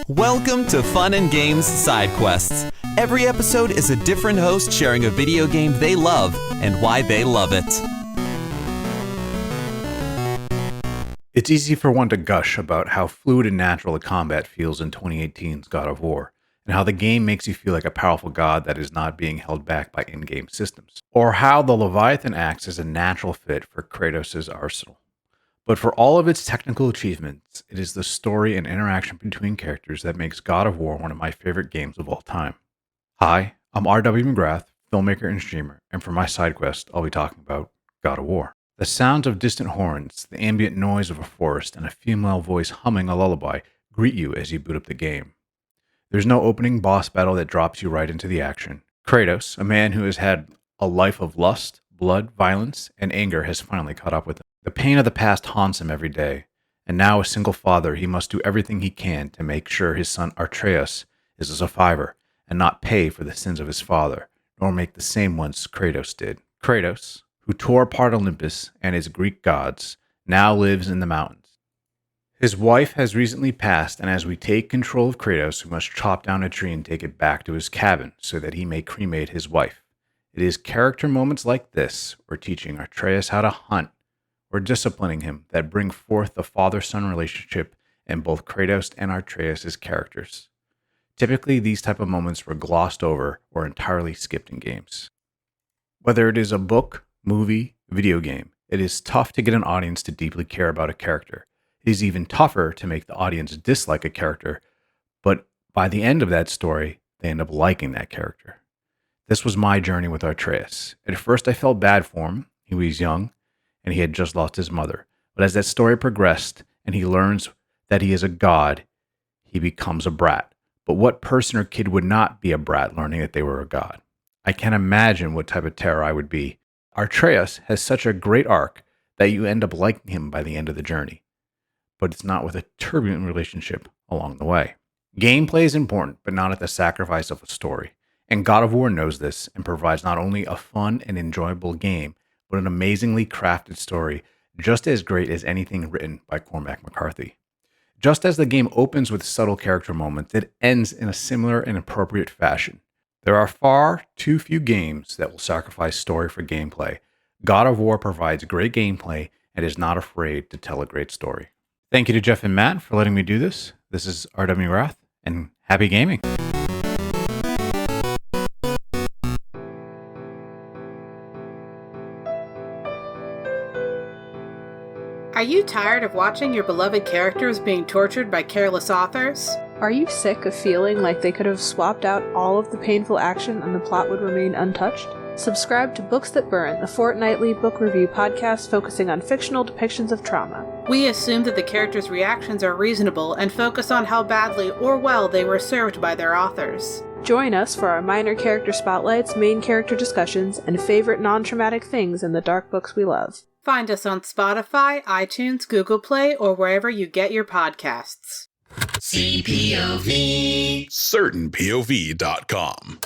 Welcome to Fun and Games Side Quests. Every episode is a different host sharing a video game they love and why they love it. It's easy for one to gush about how fluid and natural the combat feels in 2018's God of War, and how the game makes you feel like a powerful god that is not being held back by in-game systems, or how the Leviathan acts as a natural fit for Kratos' arsenal. But for all of its technical achievements, it is the story and interaction between characters that makes God of War one of my favorite games of all time. Hi, I'm W McGrath, filmmaker and streamer, and for my side quest, I'll be talking about God of War. The sounds of distant horns, the ambient noise of a forest, and a female voice humming a lullaby greet you as you boot up the game. There's no opening boss battle that drops you right into the action. Kratos, a man who has had a life of lust, blood, violence, and anger, has finally caught up with him. The pain of the past haunts him every day, and now a single father, he must do everything he can to make sure his son Atreus is a survivor and not pay for the sins of his father, nor make the same ones Kratos did. Kratos, who tore apart Olympus and his Greek gods, now lives in the mountains. His wife has recently passed, and as we take control of Kratos, we must chop down a tree and take it back to his cabin so that he may cremate his wife. It is character moments like this, or teaching Atreus how to hunt, or disciplining him, that bring forth the father-son relationship in both Kratos and Atreus' characters. Typically, these type of moments were glossed over or entirely skipped in games. Whether it is a book, movie, video game, it is tough to get an audience to deeply care about a character. It is even tougher to make the audience dislike a character, but by the end of that story, they end up liking that character. This was my journey with Atreus. At first, I felt bad for him. He was young, and he had just lost his mother. But as that story progressed, and he learns that he is a god, he becomes a brat. But what person or kid would not be a brat learning that they were a god? I can't imagine what type of terror I would be. Atreus has such a great arc that you end up liking him by the end of the journey. But it's not with a turbulent relationship along the way. Gameplay is important, but not at the sacrifice of a story. And God of War knows this and provides not only a fun and enjoyable game, but an amazingly crafted story, just as great as anything written by Cormac McCarthy. Just as the game opens with subtle character moments, it ends in a similar and appropriate fashion. There are far too few games that will sacrifice story for gameplay. God of War provides great gameplay and is not afraid to tell a great story. Thank you to Jeff and Matt for letting me do this. This is W McGrath, and happy gaming. Are you tired of watching your beloved characters being tortured by careless authors? Are you sick of feeling like they could have swapped out all of the painful action and the plot would remain untouched? Subscribe to Books That Burn, the fortnightly book review podcast focusing on fictional depictions of trauma. We assume that the characters' reactions are reasonable and focus on how badly or well they were served by their authors. Join us for our minor character spotlights, main character discussions, and favorite non-traumatic things in the dark books we love. Find us on Spotify, iTunes, Google Play, or wherever you get your podcasts. CPOV. CertainPOV.com.